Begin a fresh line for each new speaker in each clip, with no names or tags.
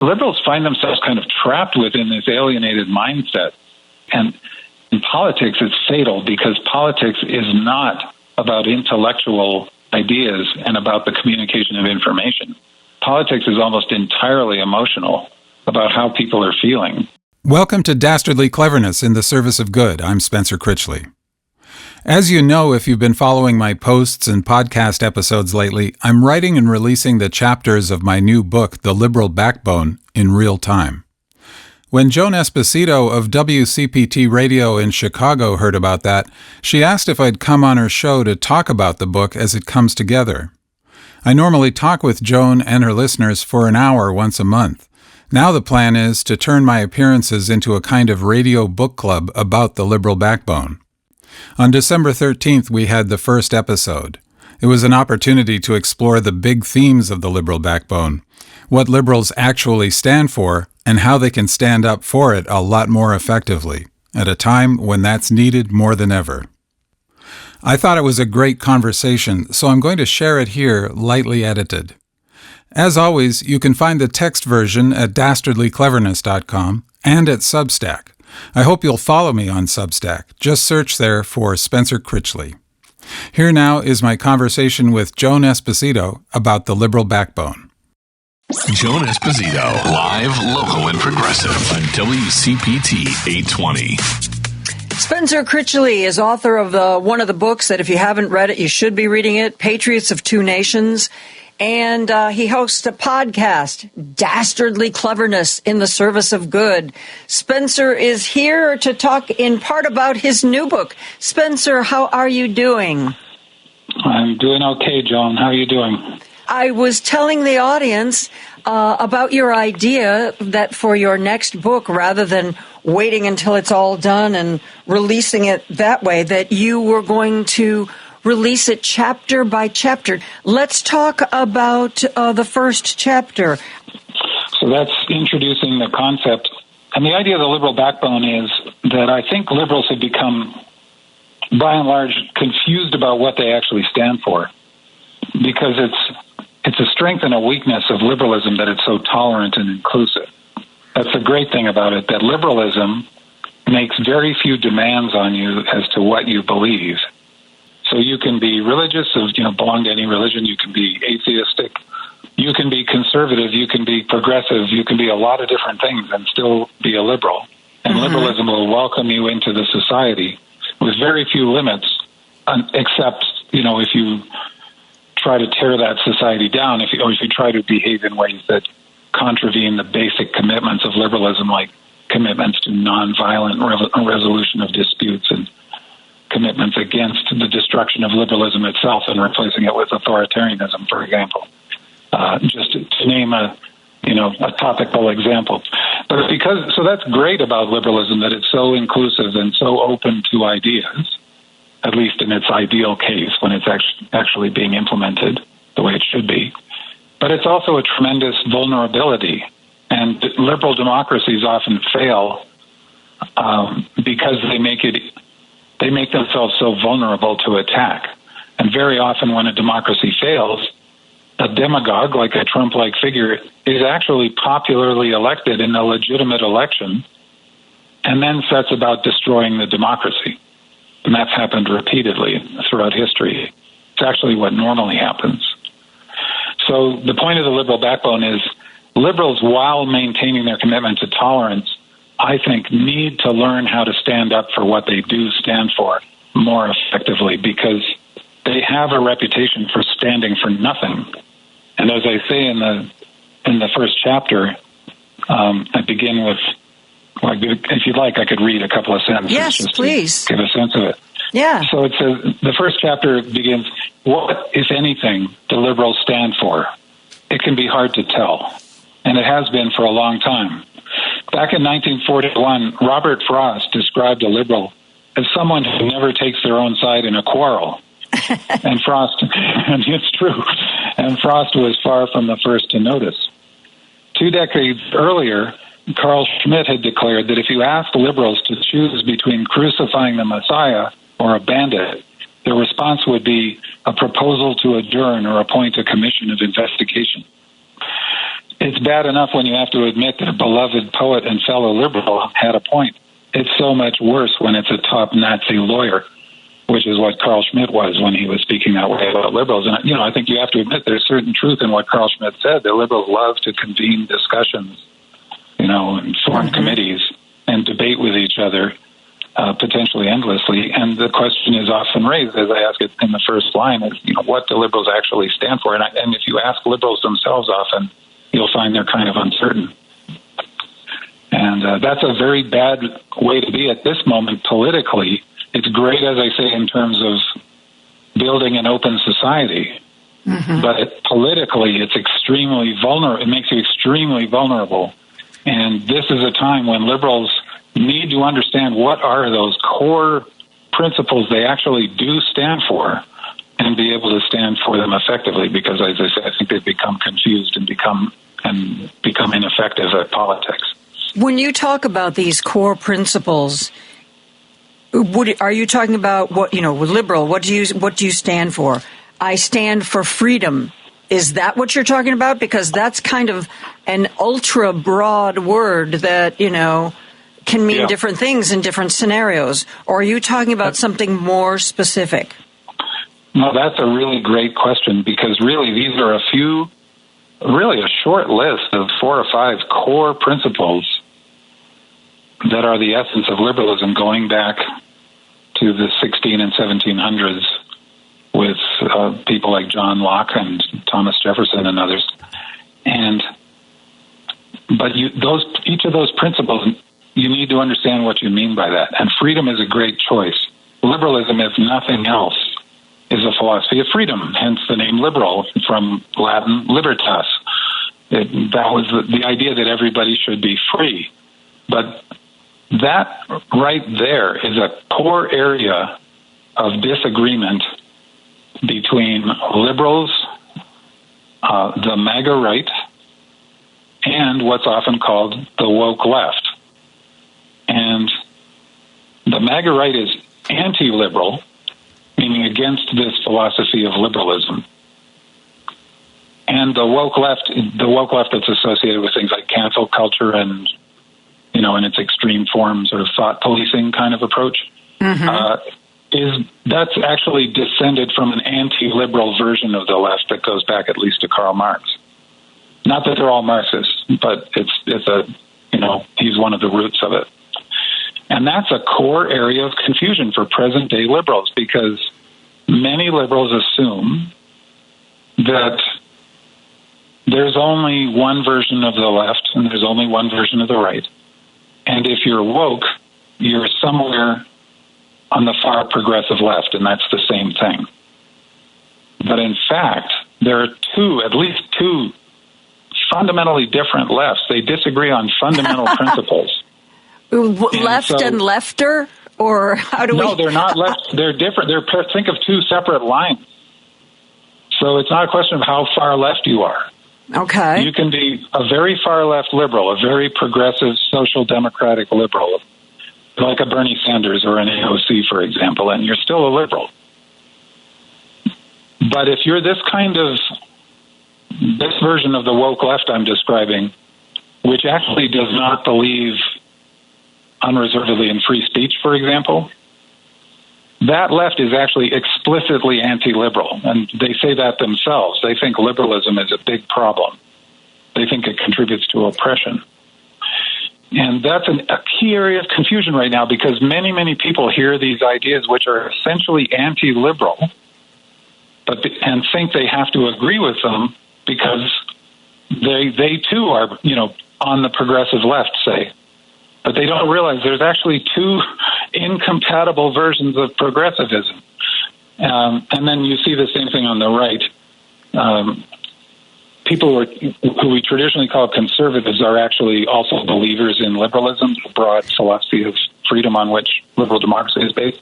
liberals find themselves kind of trapped within this alienated mindset. And in politics, it's fatal because politics is not about intellectual ideas and about the communication of information. Politics is almost entirely emotional about how people are feeling.
Welcome to Dastardly Cleverness in the Service of Good. I'm Spencer Critchley. As you know, if you've been following my posts and podcast episodes lately, I'm writing and releasing the chapters of my new book, The Liberal Backbone, in real time. When Joan Esposito of WCPT Radio in Chicago heard about that, she asked if I'd come on her show to talk about the book as it comes together. I normally talk with Joan and her listeners for an hour once a month. Now the plan is to turn my appearances into a kind of radio book club about the liberal backbone. On December 13th, we had the first episode. It was an opportunity to explore the big themes of the liberal backbone, what liberals actually stand for, and how they can stand up for it a lot more effectively, at a time when that's needed more than ever. I thought it was a great conversation, so I'm going to share it here, lightly edited. As always, you can find the text version at dastardlycleverness.com and at Substack. I hope you'll follow me on Substack. Just search there for Spencer Critchley. Here now is my conversation with Joan Esposito about the liberal backbone.
Joan Esposito, live, local, and progressive on WCPT 820.
Spencer Critchley is author of one of the books that if you haven't read it, you should be reading it, Patriots of Two Nations. And he hosts a podcast, Dastardly Cleverness in the Service of Good. Spencer is here to talk in part about his new book. Spencer, how are you doing?
I'm doing okay, Joan. How are you doing?
I was telling the audience about your idea that for your next book, rather than waiting until it's all done and releasing it that way, that you were going to release it chapter by chapter. Let's talk about the first chapter.
So that's introducing the concept. And the idea of the liberal backbone is that I think liberals have become, by and large, confused about what they actually stand for. Because it's a strength and a weakness of liberalism that it's so tolerant and inclusive. That's the great thing about it, that liberalism makes very few demands on you as to what you believe. So you can be religious, belong to any religion. You can be atheistic. You can be conservative. You can be progressive. You can be a lot of different things and still be a liberal. And liberalism will welcome you into the society with very few limits, except, if you try to tear that society down, if you try to behave in ways that contravene the basic commitments of liberalism, like commitments to nonviolent resolution of disputes and commitments against the destruction of liberalism itself and replacing it with authoritarianism, for example. Just to name a topical example. But so that's great about liberalism, that it's so inclusive and so open to ideas, at least in its ideal case, when it's actually being implemented the way it should be. But it's also a tremendous vulnerability, and liberal democracies often fail because they make themselves so vulnerable to attack. And very often when a democracy fails, a demagogue, like a Trump-like figure, is actually popularly elected in a legitimate election and then sets about destroying the democracy. And that's happened repeatedly throughout history. It's actually what normally happens. So the point of the liberal backbone is liberals, while maintaining their commitment to tolerance, I think need to learn how to stand up for what they do stand for more effectively, because they have a reputation for standing for nothing. And as I say in the first chapter, I begin with, if you'd like, I could read a couple of sentences.
Yes,
just
please.
To give a sense of it.
Yeah.
So it says, the first chapter begins, what, if anything, do liberals stand for? It can be hard to tell, and it has been for a long time. Back in 1941, Robert Frost described a liberal as someone who never takes their own side in a quarrel. And it's true, and Frost was far from the first to notice. 2 decades earlier, Carl Schmitt had declared that if you asked liberals to choose between crucifying the Messiah or a bandit, their response would be a proposal to adjourn or appoint a commission of investigation. it's bad enough when you have to admit that a beloved poet and fellow liberal had a point. It's so much worse when it's a top Nazi lawyer, which is what Carl Schmitt was when he was speaking that way about liberals. And, I think you have to admit there's certain truth in what Carl Schmitt said. The liberals love to convene discussions, and form committees and debate with each other, potentially endlessly. And the question is often raised, as I ask it in the first line, is, what do liberals actually stand for? And if you ask liberals themselves often, you'll find they're kind of uncertain. And that's a very bad way to be at this moment politically. It's great, as I say, in terms of building an open society, but politically it's extremely vulnerable. It makes you extremely vulnerable. And this is a time when liberals need to understand what are those core principles they actually do stand for, and be able to stand for them effectively, because, as I said, I think they've become confused and become ineffective at politics.
When you talk about these core principles, are you talking about what, liberal? What do you stand for? I stand for freedom. Is that what you're talking about? Because that's kind of an ultra broad word that, can mean different things in different scenarios. Or are you talking about something more specific?
No, that's a really great question, because really these are a short list of 4 or 5 core principles that are the essence of liberalism, going back to the 16 and 1700s with people like John Locke and Thomas Jefferson and others. But each of those principles, you need to understand what you mean by that. And freedom is a great choice. Liberalism, if nothing else, is a philosophy of freedom, hence the name liberal, from Latin libertas. That was the idea that everybody should be free. But that right there is a core area of disagreement between liberals, the MAGA right, and what's often called the woke left. And the MAGA right is anti-liberal, meaning against this philosophy of liberalism. And the woke left that's associated with things like cancel culture and, in its extreme form, sort of thought policing kind of approach, that's actually descended from an anti-liberal version of the left that goes back at least to Karl Marx. Not that they're all Marxists, but it's he's one of the roots of it. And that's a core area of confusion for present-day liberals, because many liberals assume that there's only one version of the left and there's only one version of the right. And if you're woke, you're somewhere on the far progressive left, and that's the same thing. But in fact, there are at least two fundamentally different lefts. They disagree on fundamental principles.
Left and lefter? Or how do we...
No, they're not left. They're different. Think of two separate lines. So it's not a question of how far left you are.
Okay.
You can be a very far left liberal, a very progressive social democratic liberal, like a Bernie Sanders or an AOC, for example, and you're still a liberal. But if you're this version of the woke left I'm describing, which actually does not believe unreservedly in free speech, for example, that left is actually explicitly anti-liberal, and they say that themselves. They think liberalism is a big problem. They think it contributes to oppression. And that's a key area of confusion right now, because many, many people hear these ideas, which are essentially anti-liberal, and think they have to agree with them because they too are, on the progressive left, say. But they don't realize there's actually two incompatible versions of progressivism. And then you see the same thing on the right. People who we traditionally call conservatives are actually also believers in liberalism, the broad philosophy of freedom on which liberal democracy is based.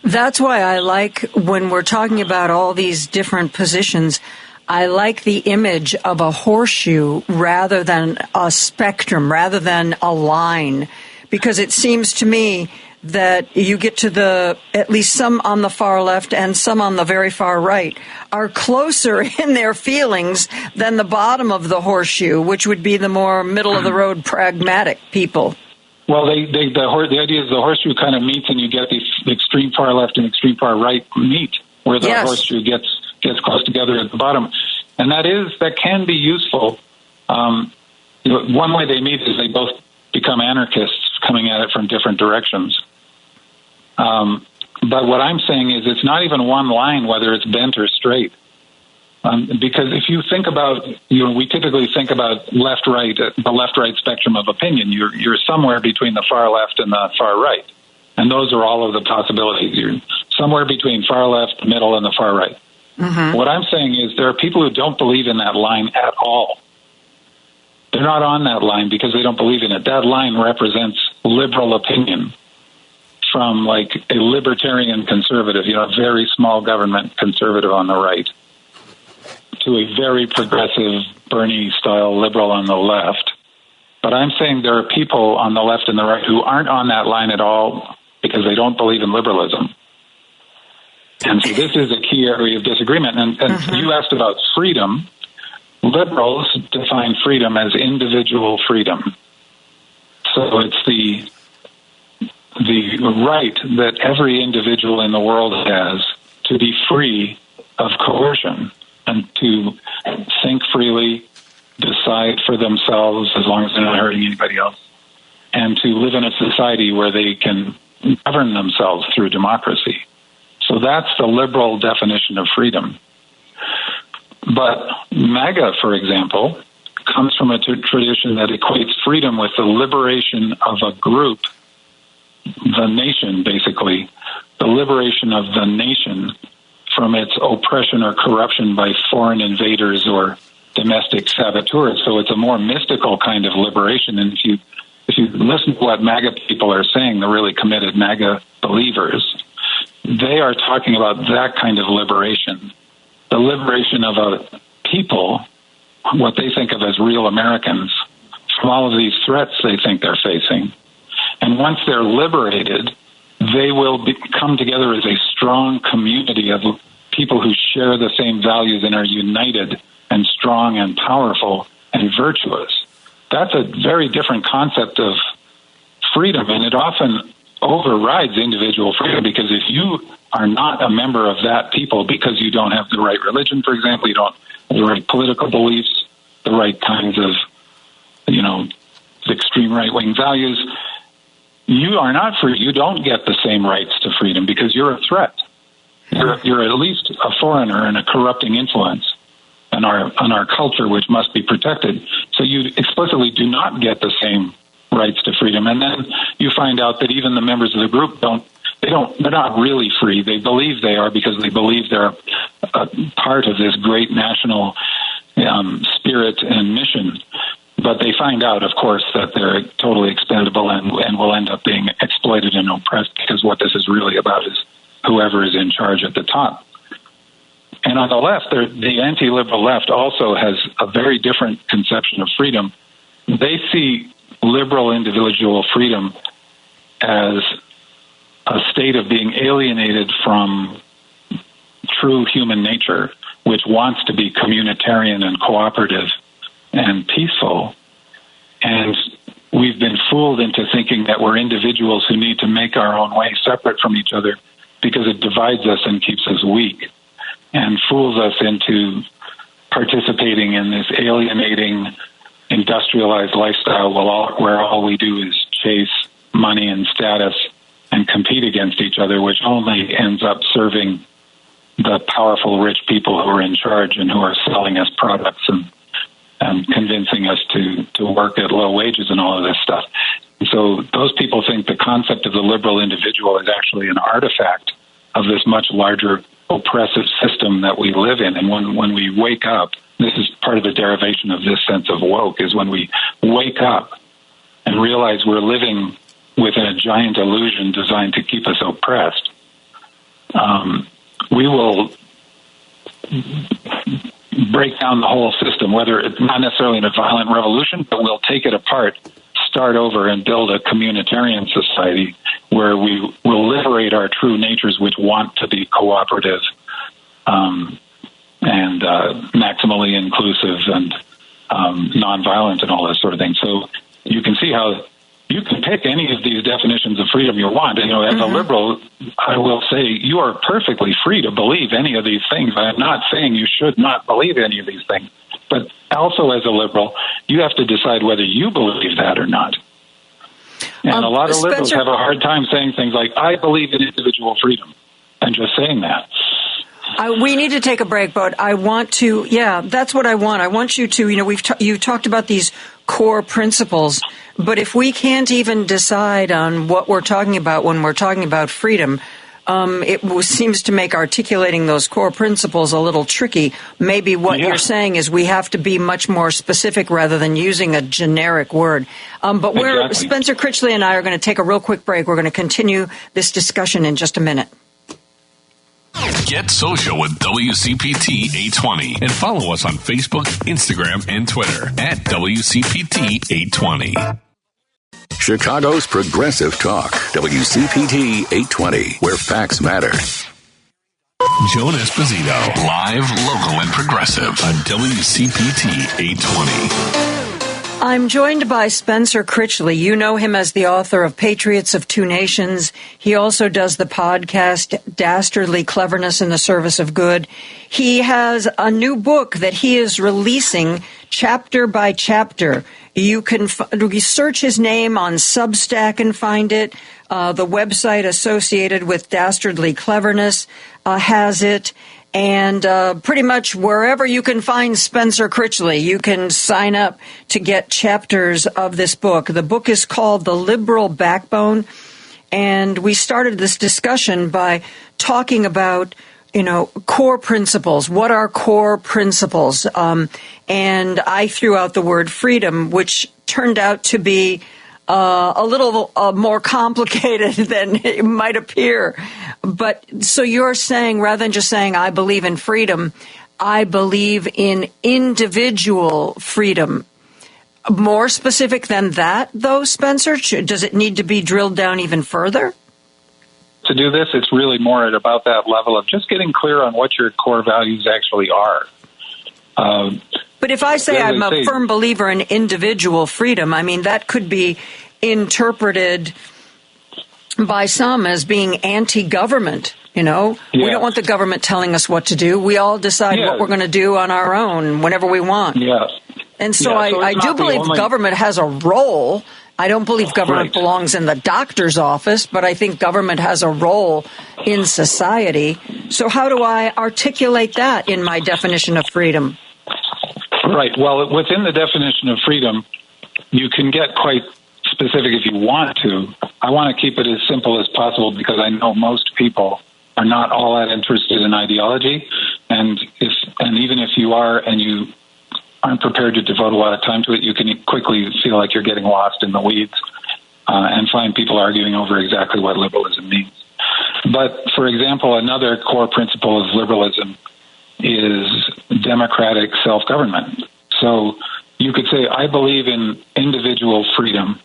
That's why I like, when we're talking about all these different positions, I like the image of a horseshoe rather than a spectrum, rather than a line, because it seems to me that you get to at least some on the far left and some on the very far right are closer in their feelings than the bottom of the horseshoe, which would be the more middle-of-the-road pragmatic people.
Well, the idea is the horseshoe kind of meets, and you get the extreme far left and extreme far right meet, where the horseshoe gets close together at the bottom. And that can be useful. One way they meet is they both become anarchists coming at it from different directions. But what I'm saying is it's not even one line, whether it's bent or straight. Because if you think about, we typically think about left-right, the left-right spectrum of opinion. You're somewhere between the far left and the far right. And those are all of the possibilities. You're somewhere between far left, the middle, and the far right. Mm-hmm. What I'm saying is there are people who don't believe in that line at all. They're not on that line because they don't believe in it. That line represents liberal opinion from like a libertarian conservative, a very small government conservative on the right, to a very progressive Bernie-style liberal on the left. But I'm saying there are people on the left and the right who aren't on that line at all because they don't believe in liberalism. And so this is a key area of disagreement. And mm-hmm. You asked about freedom. Liberals define freedom as individual freedom. So it's the right that every individual in the world has to be free of coercion and to think freely, decide for themselves as long as they're not hurting anybody else, and to live in a society where they can govern themselves through democracy. So that's the liberal definition of freedom. But MAGA, for example, comes from a tradition that equates freedom with the liberation of a group, the nation, basically, the liberation of the nation from its oppression or corruption by foreign invaders or domestic saboteurs. So it's a more mystical kind of liberation. And if you listen to what MAGA people are saying, the really committed MAGA believers, they are talking about that kind of liberation, the liberation of a people, what they think of as real Americans, from all of these threats they think they're facing. And once they're liberated, they will come together as a strong community of people who share the same values and are united and strong and powerful and virtuous. That's a very different concept of freedom, and it often overrides individual freedom, because if you are not a member of that people because you don't have the right religion, for example, you don't have the right political beliefs, the right kinds of, extreme right-wing values, you are not free. You don't get the same rights to freedom because you're a threat. You're at least a foreigner and a corrupting influence on our culture, which must be protected. So you explicitly do not get the same rights to freedom. And then you find out that even the members of the group they're not really free. They believe they are because they believe they're a part of this great national spirit and mission. But they find out, of course, that they're totally expendable and will end up being exploited and oppressed, because what this is really about is whoever is in charge at the top. And on the left, the anti-liberal left also has a very different conception of freedom. They see liberal individual freedom as a state of being alienated from true human nature, which wants to be communitarian and cooperative and peaceful. And we've been fooled into thinking that we're individuals who need to make our own way separate from each other because it divides us and keeps us weak, and fools us into participating in this alienating, industrialized lifestyle where all we do is chase money and status and compete against each other, which only ends up serving the powerful, rich people who are in charge and who are selling us products and convincing us to work at low wages and all of this stuff. So those people think the concept of the liberal individual is actually an artifact of this much larger oppressive system that we live in. And when we wake up, this is part of the derivation of this sense of woke, is when we wake up and realize we're living within a giant illusion designed to keep us oppressed, we will break down the whole system, whether it's not necessarily in a violent revolution, but we'll take it apart start over and build a communitarian society where we will liberate our true natures, which want to be cooperative and maximally inclusive and nonviolent and all that sort of thing. So you can see how you can pick any of these definitions of freedom you want. You know, as a liberal, I will say you are perfectly free to believe any of these things. I'm not saying you should not believe any of these things. But also as a liberal, you have to decide whether you believe that or not. And a lot of liberals have a hard time saying things like, I believe in individual freedom, and just saying that.
We need to take a break, but I want to, that's what I want. I want you to, you talked about these core principles, but if we can't even decide on what we're talking about when we're talking about freedom, it seems to make articulating those core principles a little tricky. Maybe what you're saying is we have to be much more specific rather than using a generic word. But Spencer Critchley and I are going to take a real quick break. We're going to continue this discussion in just a minute.
Get social with WCPT 820 and follow us on Facebook, Instagram, and Twitter at WCPT 820.
Chicago's Progressive Talk, WCPT 820, where facts matter.
Joan Esposito, live, local, and progressive on WCPT 820.
I'm joined by Spencer Critchley. You know him as the author of Patriots of Two Nations. He also does the podcast Dastardly Cleverness in the Service of Good. He has a new book that he is releasing chapter by chapter. You can search his name on Substack and find it. The website associated with Dastardly Cleverness has it. And pretty much wherever you can find Spencer Critchley, you can sign up to get chapters of this book. The book is called The Liberal Backbone. And we started this discussion by talking about, core principles. What are core principles? And I threw out the word freedom, which turned out to be a little more complicated than it might appear. But so you're saying, rather than just saying, I believe in freedom, I believe in individual freedom. More specific than that, though, Spencer? Does it need to be drilled down even further?
To do this, it's really more at about that level of just getting clear on what your core values actually are.
But if I say I'm a firm believer in individual freedom, I mean, that could be interpreted by some as being anti-government, We don't want the government telling us what to do. We all decide what we're going to do on our own whenever we want.
Yeah.
And so I do believe government has a role. I don't believe government belongs in the doctor's office, but I think government has a role in society. So how do I articulate that in my definition of freedom?
Right. Well, within the definition of freedom, you can get quite specific if you want to. I want to keep it as simple as possible because I know most people are not all that interested in ideology. And even if you are and you aren't prepared to devote a lot of time to it, you can quickly feel like you're getting lost in the weeds and find people arguing over exactly what liberalism means. But, for example, another core principle of liberalism is democratic self-government. So you could say, I believe in individual freedom,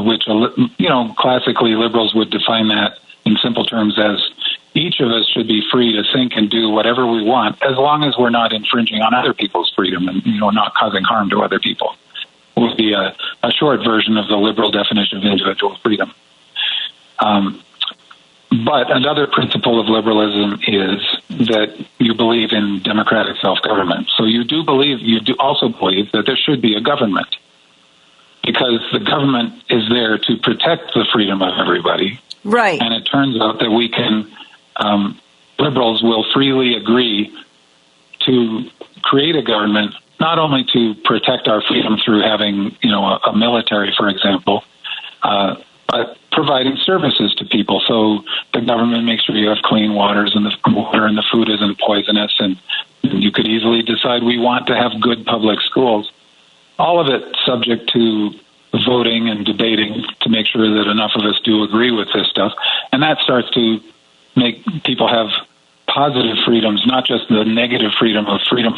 which, classically liberals would define that in simple terms as each of us should be free to think and do whatever we want as long as we're not infringing on other people's freedom and, not causing harm to other people. It would be a short version of the liberal definition of individual freedom. But another principle of liberalism is that you believe in democratic self-government. So you do also believe that there should be a government because the government is there to protect the freedom of everybody.
Right.
And it turns out that we can, liberals will freely agree to create a government, not only to protect our freedom through having, a military, for example, but providing services to people. So the government makes sure you have clean waters and the water and the food isn't poisonous. And you could easily decide we want to have good public schools. All of it subject to voting and debating to make sure that enough of us do agree with this stuff. And that starts to make people have positive freedoms, not just the negative freedom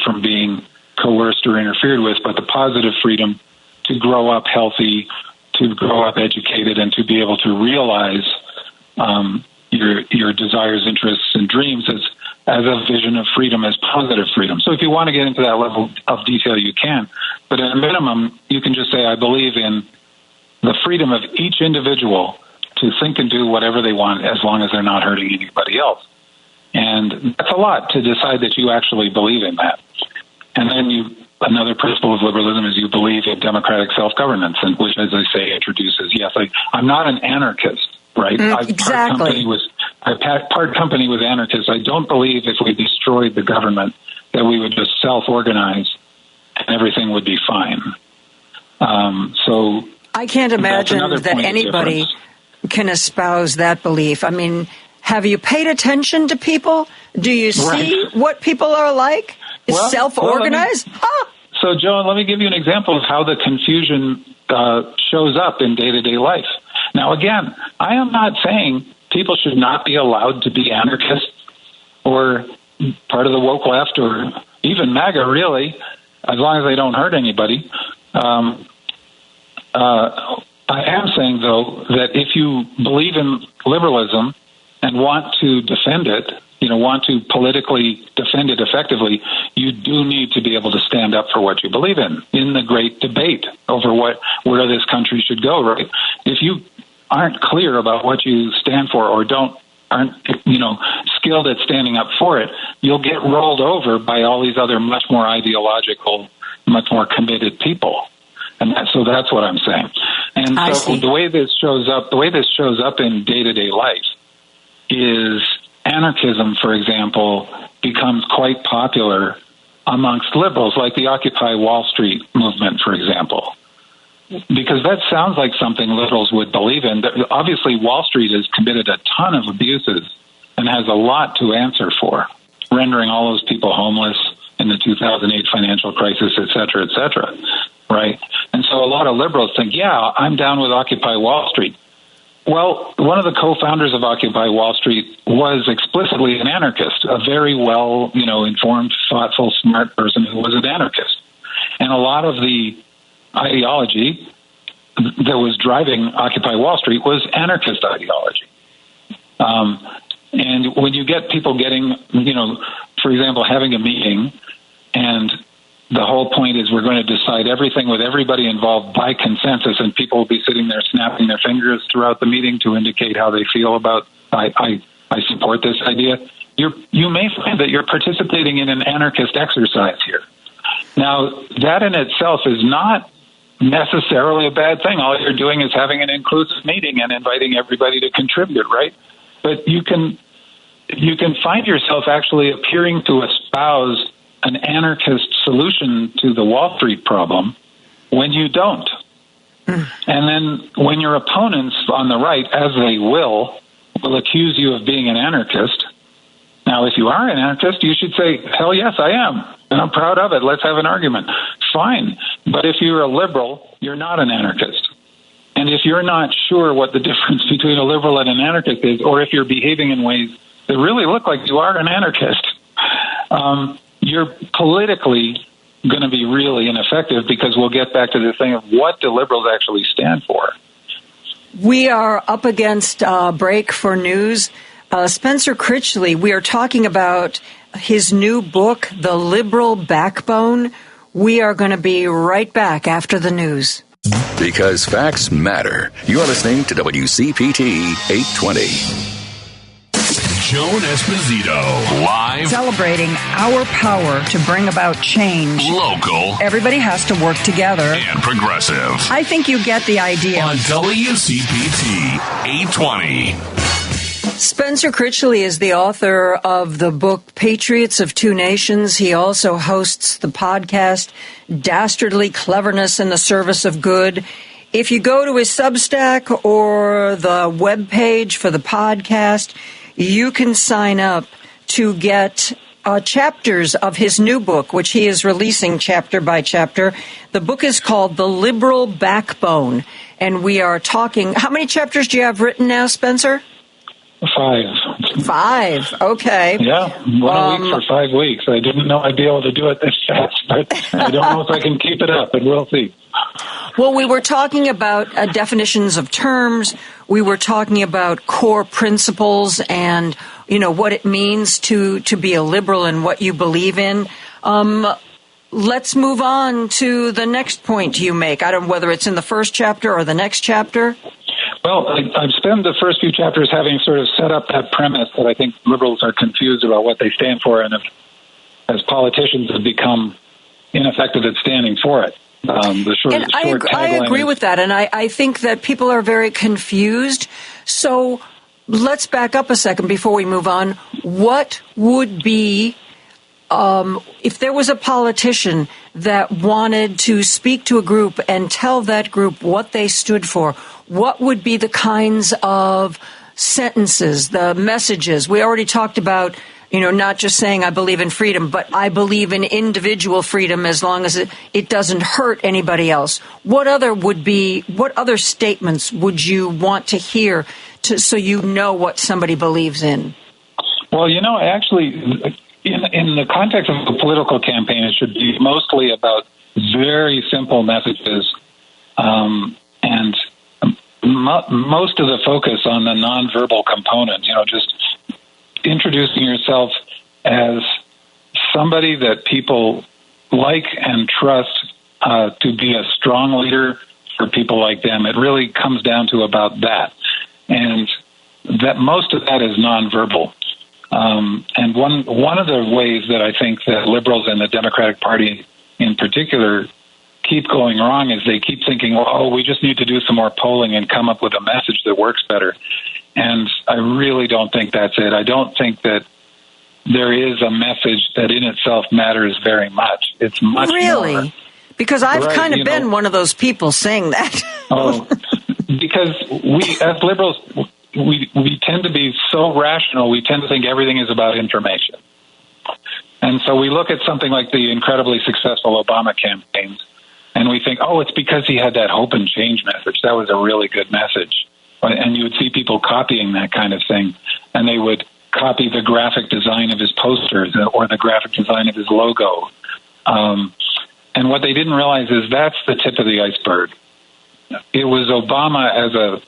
from being coerced or interfered with, but the positive freedom to grow up healthy to grow up educated and to be able to realize your desires, interests, and dreams as a vision of freedom, as positive freedom. So if you want to get into that level of detail, you can. But at a minimum, you can just say, I believe in the freedom of each individual to think and do whatever they want as long as they're not hurting anybody else. And that's a lot to decide that you actually believe in that. And then another principle of liberalism is you believe in democratic self-governance, and which, as I say, introduces, yes, I'm not an anarchist, right?
Exactly.
I part company with anarchists. I don't believe if we destroyed the government that we would just self-organize and everything would be fine. So
I can't imagine that anybody can espouse that belief. I mean, have you paid attention to people? Do you see what people are like? Self-organized?
So, Joan, let me give you an example of how the confusion shows up in day-to-day life. Now, again, I am not saying people should not be allowed to be anarchists or part of the woke left or even MAGA, really, as long as they don't hurt anybody. I am saying, though, that if you believe in liberalism and want to defend it, want to politically defend it effectively, you do need to be able to stand up for what you believe in the great debate over where this country should go, right? If you aren't clear about what you stand for or aren't skilled at standing up for it, you'll get rolled over by all these other much more ideological, much more committed people. And so that's what I'm saying. And so the way this shows up in day-to-day life is anarchism, for example, becomes quite popular amongst liberals, like the Occupy Wall Street movement, for example, because that sounds like something liberals would believe in. Obviously, Wall Street has committed a ton of abuses and has a lot to answer for, rendering all those people homeless in the 2008 financial crisis, et cetera, right? And so a lot of liberals think, yeah, I'm down with Occupy Wall Street. Well, one of the co-founders of Occupy Wall Street was explicitly an anarchist, a very well, informed, thoughtful, smart person who was an anarchist. And a lot of the ideology that was driving Occupy Wall Street was anarchist ideology. And when you get people getting, for example, having a meeting, and the whole point is we're going to decide everything with everybody involved by consensus, and people will be sitting there snapping their fingers throughout the meeting to indicate how they feel about, I support this idea. You may find that you're participating in an anarchist exercise here. Now, that in itself is not necessarily a bad thing. All you're doing is having an inclusive meeting and inviting everybody to contribute, right? But you can find yourself actually appearing to espouse an anarchist solution to the Wall Street problem when you don't. And then when your opponents on the right, as they will accuse you of being an anarchist. Now, if you are an anarchist, you should say, hell yes, I am. And I'm proud of it. Let's have an argument. Fine. But if you're a liberal, you're not an anarchist. And if you're not sure what the difference between a liberal and an anarchist is, or if you're behaving in ways that really look like you are an anarchist, you're politically going to be really ineffective, because we'll get back to the thing of what do liberals actually stand for.
We are up against break for news. Spencer Critchley, we are talking about his new book, The Liberal Backbone. We are going to be right back after the news.
Because facts matter. You're listening to WCPT 820.
Joan Esposito, live,
celebrating our power to bring about change.
Local,
everybody has to work together,
and progressive.
I think you get the idea.
On WCPT 820.
Spencer Critchley is the author of the book Patriots of Two Nations. He also hosts the podcast Dastardly Cleverness in the Service of Good. If you go to his Substack or the webpage for the podcast, you can sign up to get chapters of his new book, which he is releasing chapter by chapter. The book is called The Liberal Backbone, and we are talking... How many chapters do you have written now, Spencer?
5.
Okay.
Yeah, one a week for 5 weeks. I didn't know I'd be able to do it this fast, but I don't know if I can keep it up, but we'll see.
Well, we were talking about definitions of terms. We were talking about core principles and, what it means to be a liberal and what you believe in. Let's move on to the next point you make. I don't know whether it's in the first chapter or the next chapter.
Well, I've spent the first few chapters having sort of set up that premise that I think liberals are confused about what they stand for, and as politicians have become ineffective at standing for it.
I agree with that, and I think that people are very confused. So let's back up a second before we move on. What would be, if there was a politician that wanted to speak to a group and tell that group what they stood for, what would be the kinds of sentences, the messages? We already talked about, not just saying I believe in freedom, but I believe in individual freedom as long as it doesn't hurt anybody else. What other statements would you want to hear so you know what somebody believes in?
Well, actually, in the context of a political campaign, it should be mostly about very simple messages, and most of the focus on the nonverbal component, just introducing yourself as somebody that people like and trust to be a strong leader for people like them. It really comes down to about that. And that most of that is nonverbal. And one of the ways that I think that liberals and the Democratic Party in particular keep going wrong is they keep thinking, we just need to do some more polling and come up with a message that works better. And I really don't think that's it. I don't think that there is a message that in itself matters very much. It's much more.
Because I've kind of been one of those people saying that.
Because we, as liberals, we tend to be so rational, we tend to think everything is about information. And so we look at something like the incredibly successful Obama campaigns, and we think, it's because he had that hope and change message. That was a really good message. And you would see people copying that kind of thing, and they would copy the graphic design of his posters or the graphic design of his logo. And what they didn't realize is that's the tip of the iceberg. It was Obama as a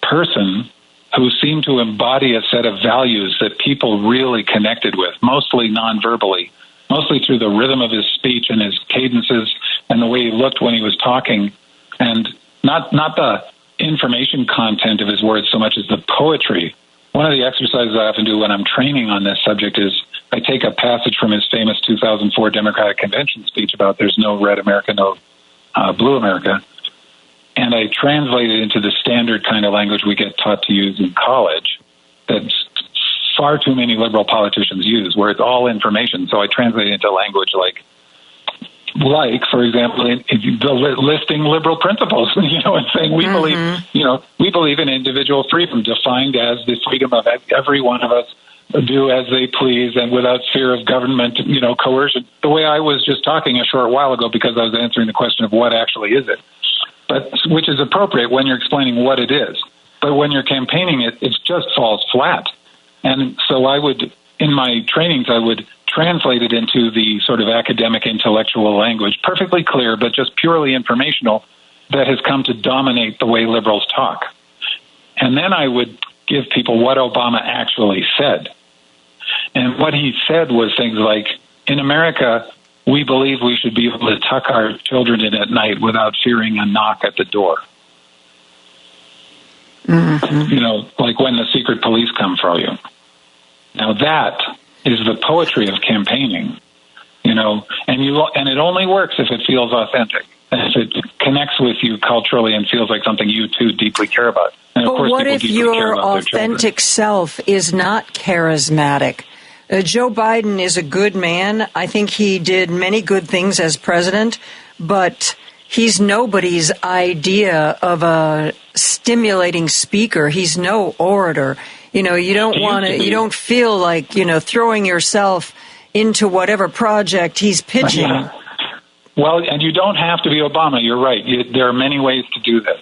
person who seemed to embody a set of values that people really connected with, mostly non-verbally, mostly through the rhythm of his speech and his cadences and the way he looked when he was talking, and not the information content of his words so much as the poetry. One of the exercises I often do when I'm training on this subject is I take a passage from his famous 2004 Democratic Convention speech about there's no red America, no blue America, and I translate it into the standard kind of language we get taught to use in college that far too many liberal politicians use, where it's all information. So I translate it into language like, for example, listing liberal principles, and saying we believe in individual freedom, defined as the freedom of every one of us do as they please and without fear of government, coercion. The way I was just talking a short while ago, because I was answering the question of what actually is it, but which is appropriate when you're explaining what it is. But when you're campaigning it just falls flat. And so in my trainings, I would translate it into the sort of academic intellectual language, perfectly clear, but just purely informational, that has come to dominate the way liberals talk. And then I would give people what Obama actually said. And what he said was things like, in America, we believe we should be able to tuck our children in at night without fearing a knock at the door. Mm-hmm. Like when the secret police come for you. Now that is the poetry of campaigning, and it only works if it feels authentic, if it connects with you culturally and feels like something you too deeply care about. And of course,
what if your authentic self is not charismatic? Joe Biden is a good man. I think he did many good things as president, but he's nobody's idea of a stimulating speaker. He's no orator. You don't feel like, throwing yourself into whatever project he's pitching.
Yeah. Well, and you don't have to be Obama. You're right. There are many ways to do this.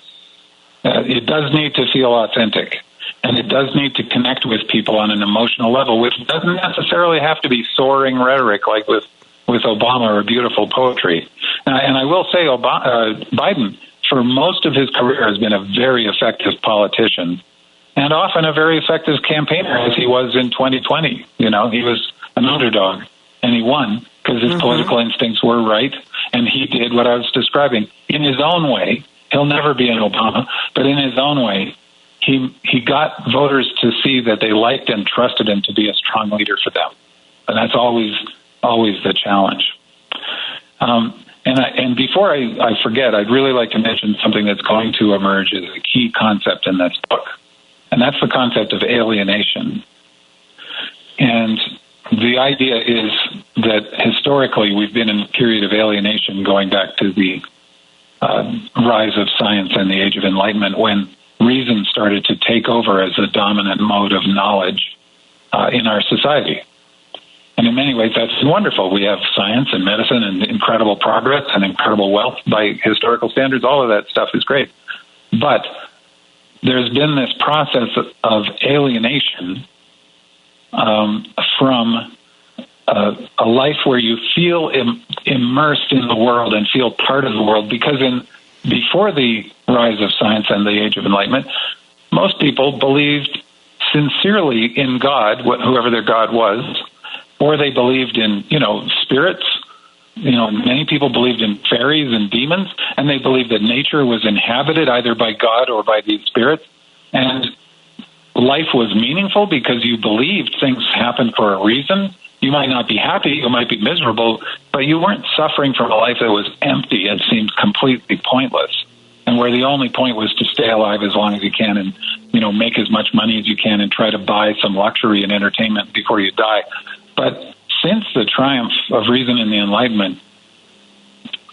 It does need to feel authentic, and it does need to connect with people on an emotional level, which doesn't necessarily have to be soaring rhetoric like with Obama or beautiful poetry. And I will say Biden for most of his career, has been a very effective politician and often a very effective campaigner, as he was in 2020. You know, he was an underdog, and he won because his political instincts were right, and he did what I was describing in his own way. He'll never be an Obama, but in his own way, he got voters to see that they liked and trusted him to be a strong leader for them. And that's always the challenge. And before I forget, I'd really like to mention something that's going to emerge as a key concept in this book, and that's the concept of alienation. And the idea is that historically we've been in a period of alienation going back to the rise of science and the Age of Enlightenment, when reason started to take over as a dominant mode of knowledge in our society. And in many ways, that's wonderful. We have science and medicine and incredible progress and incredible wealth by historical standards. All of that stuff is great. But there's been this process of alienation from a life where you feel immersed in the world and feel part of the world, because before the rise of science and the Age of Enlightenment, most people believed sincerely in God, whoever their God was, or they believed in, spirits. Many people believed in fairies and demons, and they believed that nature was inhabited either by God or by these spirits. And life was meaningful because you believed things happened for a reason. You might not be happy, you might be miserable, but you weren't suffering from a life that was empty and seemed completely pointless, and where the only point was to stay alive as long as you can and, make as much money as you can and try to buy some luxury and entertainment before you die. But since the triumph of reason in the Enlightenment,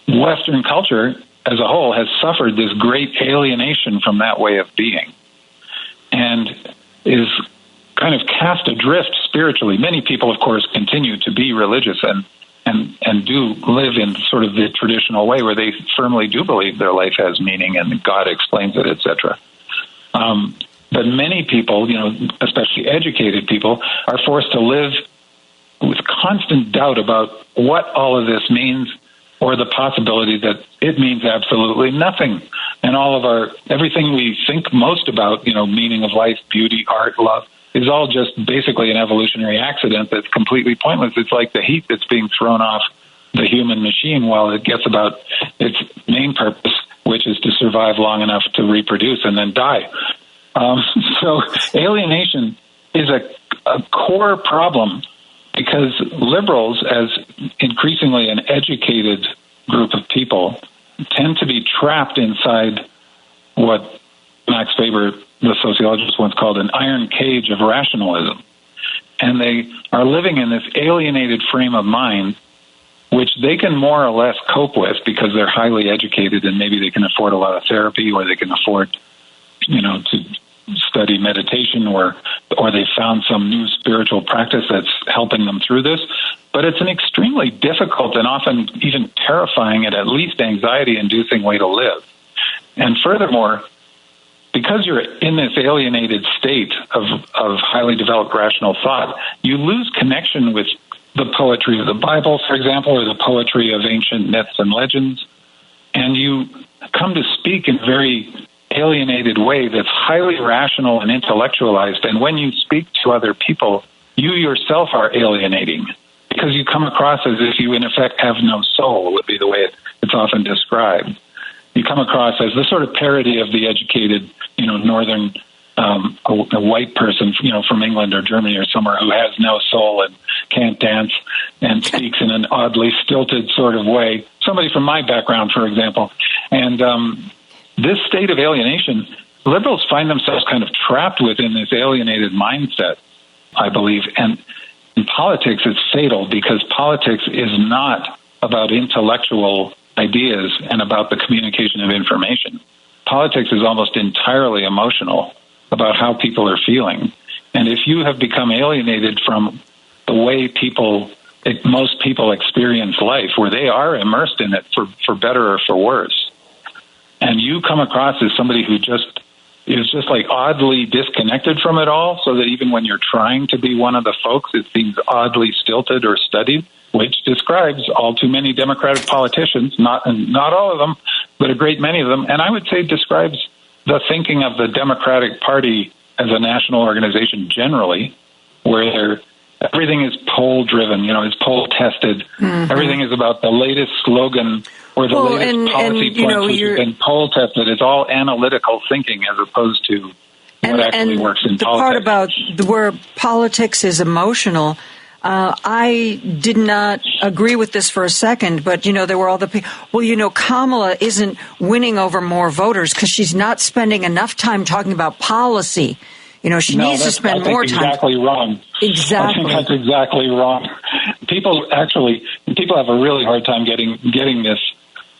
Western culture as a whole has suffered this great alienation from that way of being and is kind of cast adrift spiritually. Many people, of course, continue to be religious and do live in sort of the traditional way where they firmly do believe their life has meaning and God explains it, etc. But many people, especially educated people, are forced to live with constant doubt about what all of this means, or the possibility that it means absolutely nothing. And everything we think most about, meaning of life, beauty, art, love, is all just basically an evolutionary accident that's completely pointless. It's like the heat that's being thrown off the human machine while it gets about its main purpose, which is to survive long enough to reproduce and then die. So alienation is a core problem, because liberals, as increasingly an educated group of people, tend to be trapped inside what Max Weber, the sociologist, once called an iron cage of rationalism. And they are living in this alienated frame of mind, which they can more or less cope with because they're highly educated and maybe they can afford a lot of therapy, or they can afford, to study meditation, or they found some new spiritual practice that's helping them through this. But it's an extremely difficult and often even terrifying and at least anxiety-inducing way to live. And furthermore, because you're in this alienated state of highly developed rational thought, you lose connection with the poetry of the Bible, for example, or the poetry of ancient myths and legends, and you come to speak in a very alienated way that's highly rational and intellectualized. And when you speak to other people, you yourself are alienating, because you come across as if you, in effect, have no soul, would be the way it's often described. You come across as the sort of parody of the educated, northern, a white person, from England or Germany or somewhere, who has no soul and can't dance and speaks in an oddly stilted sort of way. Somebody from my background, for example. And this state of alienation, liberals find themselves kind of trapped within this alienated mindset, I believe. And in politics, it's fatal, because politics is not about intellectual ideas and about the communication of information. Politics is almost entirely emotional, about how people are feeling. And if you have become alienated from the way most people experience life, where they are immersed in it for better or for worse, and you come across as somebody who is just like oddly disconnected from it all, so that even when you're trying to be one of the folks, it seems oddly stilted or studied, which describes all too many Democratic politicians, not all of them, but a great many of them, and I would say describes the thinking of the Democratic Party as a national organization generally, where everything is poll-driven, it's poll-tested. Mm-hmm. Everything is about the latest slogan or the latest policy points which have been poll-tested. It's all analytical thinking as opposed to what actually works in politics.
The part about where politics is emotional, I did not agree with this for a second, but, there were all the people. Well, Kamala isn't winning over more voters because she's not spending enough time talking about policy. She needs to spend more time.
Exactly wrong.
Exactly.
I think that's exactly wrong. People have a really hard time getting this.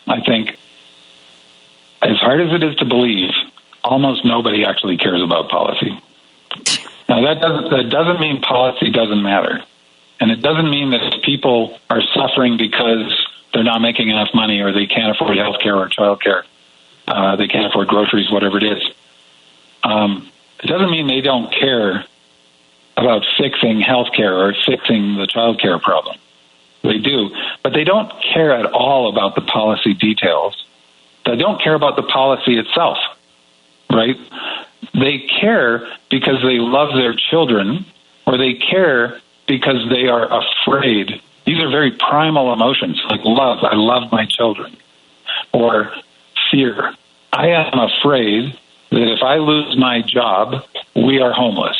I think, as hard as it is to believe, almost nobody actually cares about policy. Now, that doesn't mean policy doesn't matter. And it doesn't mean that people are suffering because they're not making enough money or they can't afford health care or child care. They can't afford groceries, whatever it is. It doesn't mean they don't care about fixing health care or fixing the child care problem. They do. But they don't care at all about the policy details. They don't care about the policy itself, right? They care because they love their children, or they care because they are afraid. These are very primal emotions, like love. I love my children. Or fear. I am afraid that if I lose my job, we are homeless.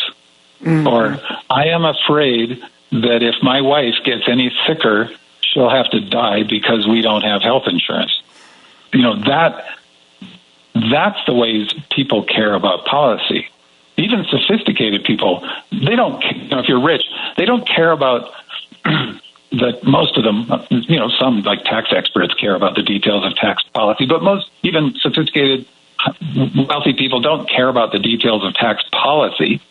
Mm-hmm. Or I am afraid that if my wife gets any sicker, she'll have to die because we don't have health insurance. That's the ways people care about policy. Even sophisticated people, they don't, if you're rich, they don't care about that. Most of them, some like tax experts care about the details of tax policy, but most even sophisticated, wealthy people don't care about the details of tax policy.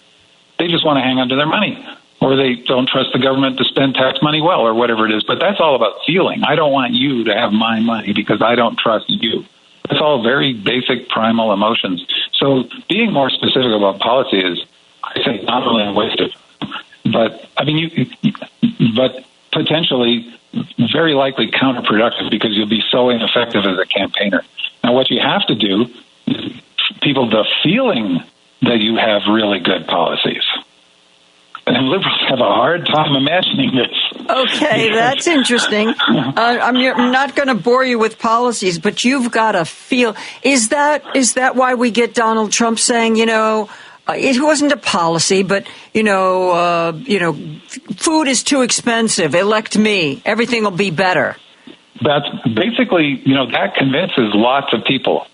They just want to hang on to their money, or they don't trust the government to spend tax money well, or whatever it is. But that's all about feeling. I don't want you to have my money because I don't trust you. It's all very basic primal emotions. So being more specific about policy is, I think, not only a waste of, but but potentially very likely counterproductive because you'll be so ineffective as a campaigner. Now, what you have to do is people the feeling that you have really good policies. And liberals have a hard time imagining this.
Okay, that's interesting. I'm not going to bore you with policies, but you've got to feel. Is that why we get Donald Trump saying, it wasn't a policy, but food is too expensive. Elect me. Everything will be better.
That's basically, that convinces lots of people,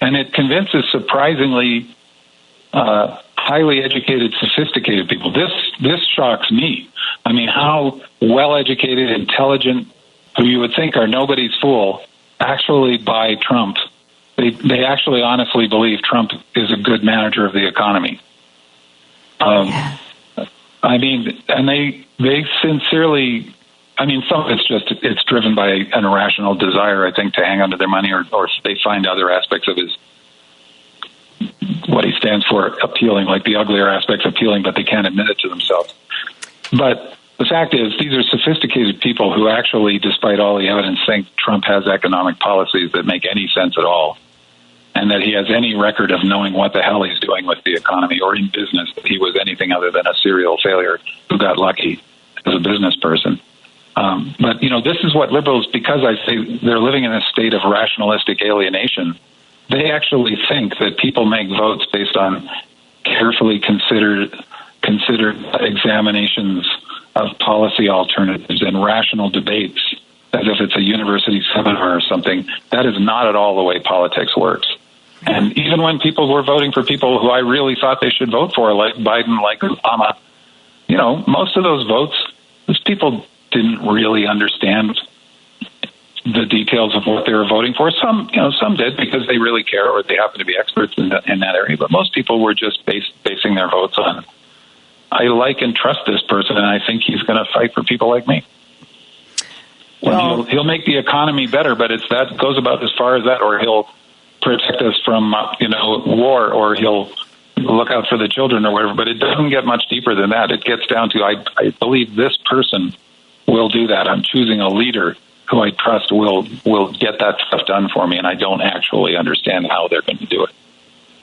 and it convinces surprisingly highly educated, sophisticated people. This shocks me. I mean, how well-educated, intelligent, who you would think are nobody's fool, actually buy Trump. They actually honestly believe Trump is a good manager of the economy. I mean, and they sincerely, some of it's driven by an irrational desire, I think, to hang on to their money, or they find other aspects of what he stands for appealing, like the uglier aspects appealing, but they can't admit it to themselves. But the fact is, these are sophisticated people who actually, despite all the evidence, think Trump has economic policies that make any sense at all, and that he has any record of knowing what the hell he's doing with the economy or in business, that he was anything other than a serial failure who got lucky as a business person. But, this is what liberals, because I say they're living in a state of rationalistic alienation, they actually think that people make votes based on carefully considered examinations of policy alternatives and rational debates as if it's a university seminar or something. That is not at all the way politics works. And even when people were voting for people who I really thought they should vote for, like Biden, like Obama, most of those votes, those people didn't really understand the details of what they were voting for. Some did because they really care or they happen to be experts in that area. But most people were just basing their votes on, I like and trust this person, and I think he's going to fight for people like me. Well, he'll make the economy better, but that goes about as far as that, or he'll protect us from war, or he'll look out for the children or whatever. But it doesn't get much deeper than that. It gets down to, I believe this person will do that. I'm choosing a leader who I trust will get that stuff done for me, and I don't actually understand how they're going to do it.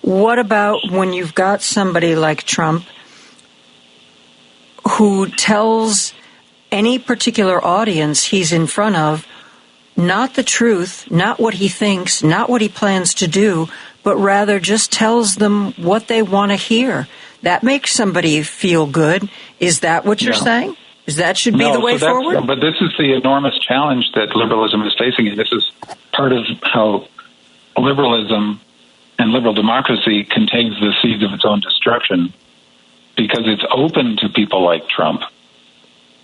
What about when you've got somebody like Trump who tells any particular audience he's in front of not the truth, not what he thinks, not what he plans to do, but rather just tells them what they want to hear? That makes somebody feel good. Is that what you're saying? Is that should be the way forward?
But this is the enormous challenge that liberalism is facing, and this is part of how liberalism and liberal democracy contains the seeds of its own destruction, because it's open to people like Trump.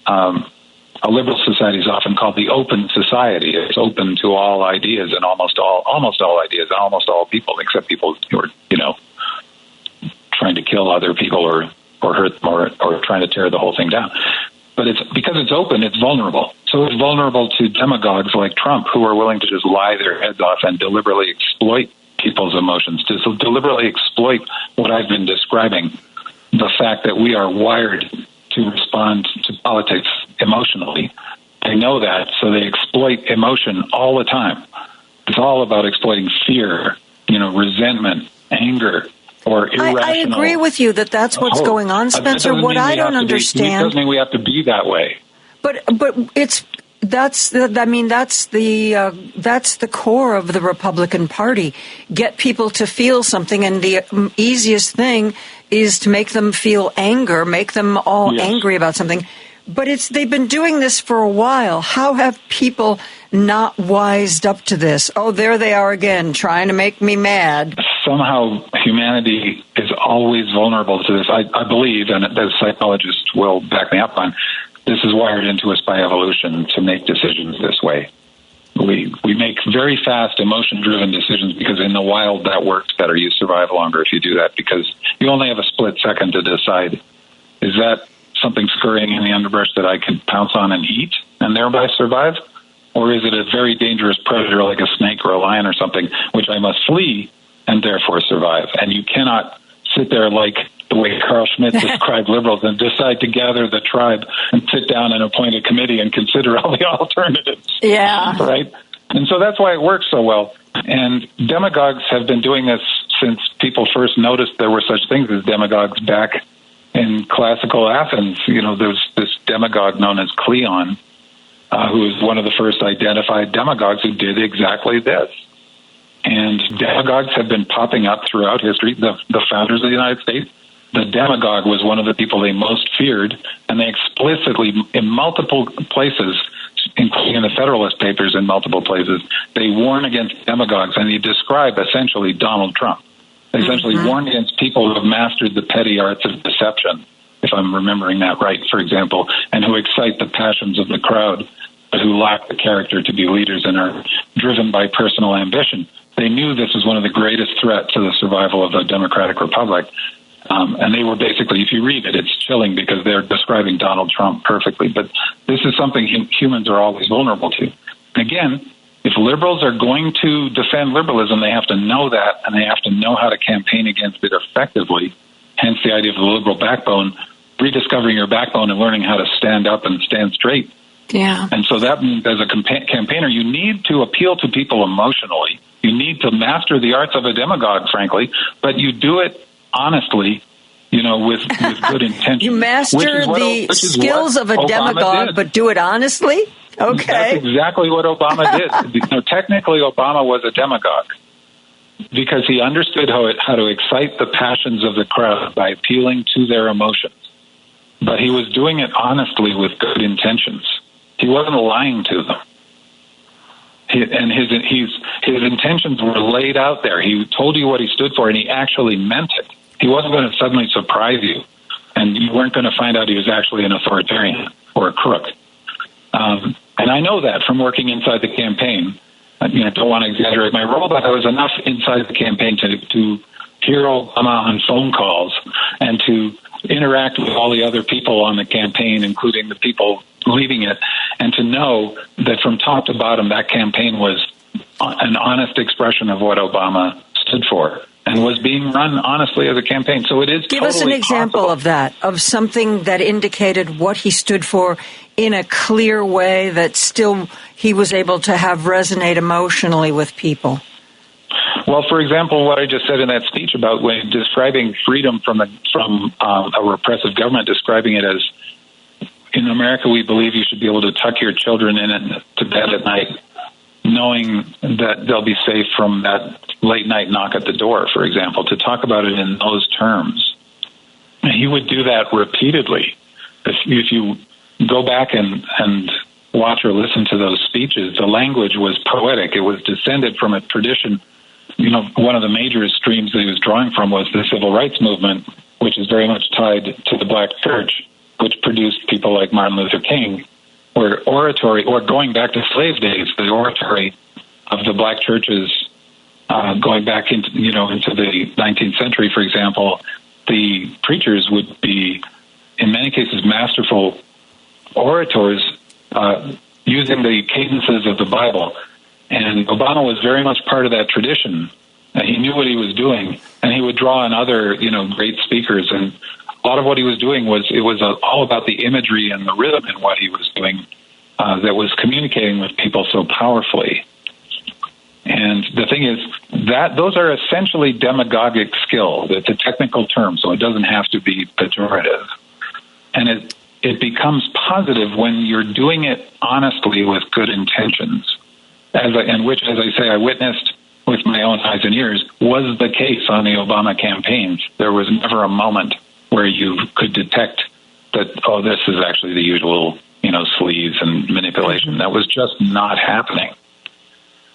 A liberal society is often called the open society. It's open to all ideas and almost all ideas and almost all people, except people who are, trying to kill other people or hurt them or trying to tear the whole thing down. But it's because it's open, it's vulnerable. So it's vulnerable to demagogues like Trump, who are willing to just lie their heads off and deliberately exploit people's emotions, to deliberately exploit what I've been describing, the fact that we are wired to respond to politics emotionally. They know that, so they exploit emotion all the time. It's all about exploiting fear, resentment, anger, or irrational.
I agree with you that that's what's going on, Spencer. What I don't understand.
It doesn't mean we have to be that way.
But that's the core of the Republican Party. Get people to feel something, and the easiest thing is to make them feel anger, make them all angry about something. But they've been doing this for a while. How have people not wised up to this? Oh, there they are again, trying to make me mad.
Somehow humanity is always vulnerable to this. I believe, and as psychologists will back me up on, this is wired into us by evolution to make decisions this way. We make very fast, emotion-driven decisions because in the wild that works better. You survive longer if you do that because you only have a split second to decide, is that something scurrying in the underbrush that I could pounce on and eat and thereby survive? Or is it a very dangerous predator like a snake or a lion or something, which I must flee and therefore survive? And you cannot sit there like the way Carl Schmitt described liberals and decide to gather the tribe and sit down and appoint a committee and consider all the alternatives.
Yeah.
Right? And so that's why it works so well. And demagogues have been doing this since people first noticed there were such things as demagogues back in classical Athens. There's this demagogue known as Cleon, who was one of the first identified demagogues who did exactly this. And demagogues have been popping up throughout history. The founders of the United States, the demagogue was one of the people they most feared, and they explicitly, in multiple places, including in the Federalist Papers in multiple places, they warn against demagogues, and they describe essentially Donald Trump. They essentially warn against people who have mastered the petty arts of deception, if I'm remembering that right, for example, and who excite the passions of the crowd, but who lack the character to be leaders and are driven by personal ambition. They knew this was one of the greatest threats to the survival of the democratic republic. And they were basically, if you read it, it's chilling because they're describing Donald Trump perfectly. But this is something humans are always vulnerable to. Again, if liberals are going to defend liberalism, they have to know that, and they have to know how to campaign against it effectively. Hence the idea of the liberal backbone, rediscovering your backbone and learning how to stand up and stand straight.
Yeah.
And so that means as a campaigner, you need to appeal to people emotionally. You need to master the arts of a demagogue, frankly, but you do it honestly, with good intention.
You master the skills of a demagogue, but do it honestly? Okay.
That's exactly what Obama did. Technically, Obama was a demagogue because he understood how to excite the passions of the crowd by appealing to their emotions. But he was doing it honestly with good intentions. He wasn't lying to them. His intentions were laid out there. He told you what he stood for, and he actually meant it. He wasn't going to suddenly surprise you, and you weren't going to find out he was actually an authoritarian or a crook. And I know that from working inside the campaign. I don't want to exaggerate my role, but I was enough inside the campaign to hear Obama on phone calls and to interact with all the other people on the campaign, including the people leading it, and to know that from top to bottom, that campaign was an honest expression of what Obama stood for and was being run honestly as a campaign. So it is
Give us an example of that, of something that indicated what he stood for in a clear way that still he was able to have resonate emotionally with people?
Well, for example, what I just said in that speech about when describing freedom from a repressive government, describing it as, in America, we believe you should be able to tuck your children to bed at night, knowing that they'll be safe from that late night knock at the door, for example, to talk about it in those terms. And he would do that repeatedly. If you go back and watch or listen to those speeches, the language was poetic. It was descended from a tradition. You know, one of the major streams that he was drawing from was the civil rights movement, which is very much tied to the Black church, which produced people like Martin Luther King, where oratory, or going back to slave days, the oratory of the Black churches, going back into the 19th century, for example, the preachers would be, in many cases, masterful orators using the cadences of the Bible. And Obama was very much part of that tradition. He knew what he was doing, and he would draw on other, great speakers. And a lot of what he was doing was all about the imagery and the rhythm in what he was doing that was communicating with people so powerfully. And the thing is that those are essentially demagogic skills. It's a technical term, so it doesn't have to be pejorative. And it becomes positive when you're doing it honestly with good intentions. Which, as I say, I witnessed with my own eyes and ears, was the case on the Obama campaigns. There was never a moment where you could detect that, this is actually the usual, sleaze and manipulation. That was just not happening.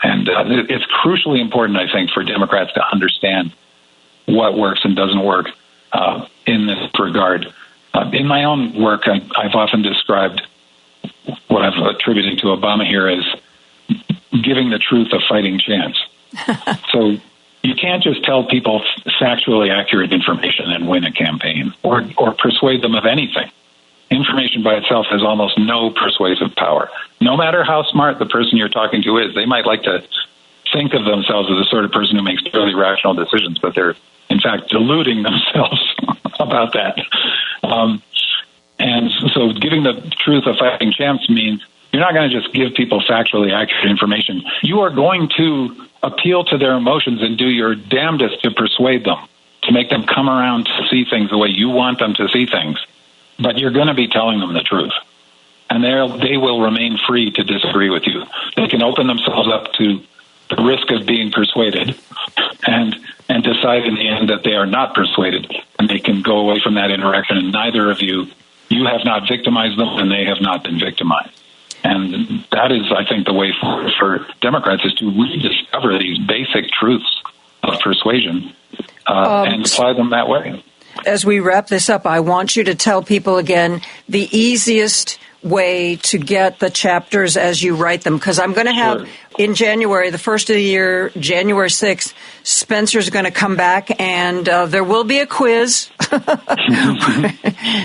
And it's crucially important, I think, for Democrats to understand what works and doesn't work in this regard. In my own work, I've often described what I'm attributing to Obama here as giving the truth a fighting chance. So you can't just tell people factually accurate information and win a campaign or persuade them of anything. Information by itself has almost no persuasive power. No matter how smart the person you're talking to is, they might like to think of themselves as the sort of person who makes purely rational decisions, but they're, in fact, deluding themselves about that. And so giving the truth a fighting chance means you're not going to just give people factually accurate information. You are going to appeal to their emotions and do your damnedest to persuade them, to make them come around to see things the way you want them to see things. But you're going to be telling them the truth. And they will remain free to disagree with you. They can open themselves up to the risk of being persuaded and decide in the end that they are not persuaded. And they can go away from that interaction. And neither of you have not victimized them and they have not been victimized. And that is, I think, the way forward for Democrats is to rediscover these basic truths of persuasion and apply them that way.
As we wrap this up, I want you to tell people again the easiest way to get the chapters as you write them, because I'm going to have in January, the first of the year, January 6th, Spencer's going to come back and there will be a quiz.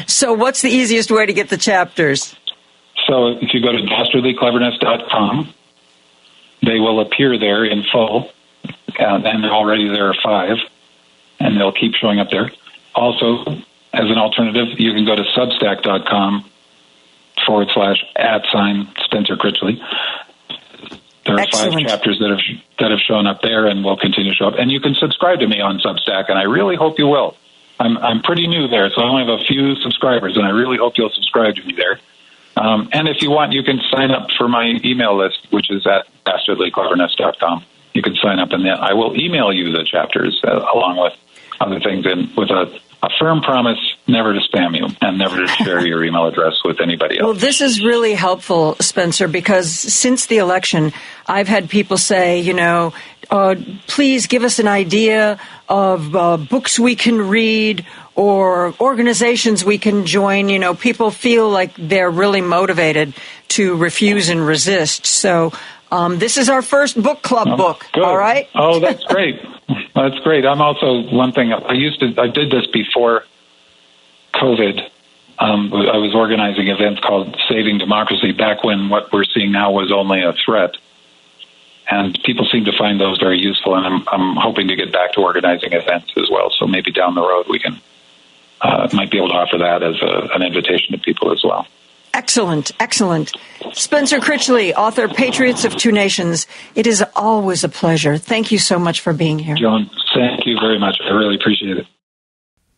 So what's the easiest way to get the chapters?
So if you go to dastardlycleverness.com, they will appear there in full, and already there are 5, and they'll keep showing up there. Also, as an alternative, you can go to substack.com / Spencer Critchley. There are Excellent. 5 chapters that have shown up there and will continue to show up. And you can subscribe to me on Substack, and I really hope you will. I'm pretty new there, so I only have a few subscribers, and I really hope you'll subscribe to me there. And if you want, you can sign up for my email list, which is at dastardlycleverness.com. You can sign up, and then I will email you the chapters along with other things, and with a firm promise never to spam you and never to share your email address with anybody else.
Well, this is really helpful, Spencer, because since the election, I've had people say, please give us an idea of books we can read or organizations we can join. People feel like they're really motivated to refuse and resist. So this is our first book club book.
Good.
All right?
Oh, that's great. That's great. I'm also, one thing, I did this before COVID. I was organizing events called Saving Democracy back when what we're seeing now was only a threat. And people seem to find those very useful, and I'm hoping to get back to organizing events as well. So maybe down the road we can might be able to offer that as an invitation to people as well.
Excellent, excellent. Spencer Critchley, author, Patriots of Two Nations. It is always a pleasure. Thank you so much for being here.
Joan, thank you very much. I really appreciate it.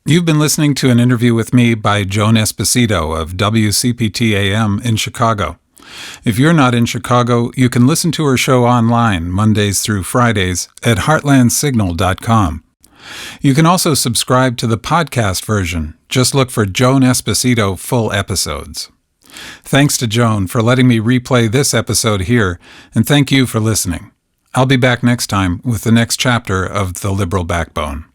You've been listening to an interview with me by Joan Esposito of WCPT AM in Chicago. If you're not in Chicago, you can listen to her show online Mondays through Fridays at heartlandsignal.com. You can also subscribe to the podcast version. Just look for Joan Esposito full episodes. Thanks to Joan for letting me replay this episode here, and thank you for listening. I'll be back next time with the next chapter of The Liberal Backbone.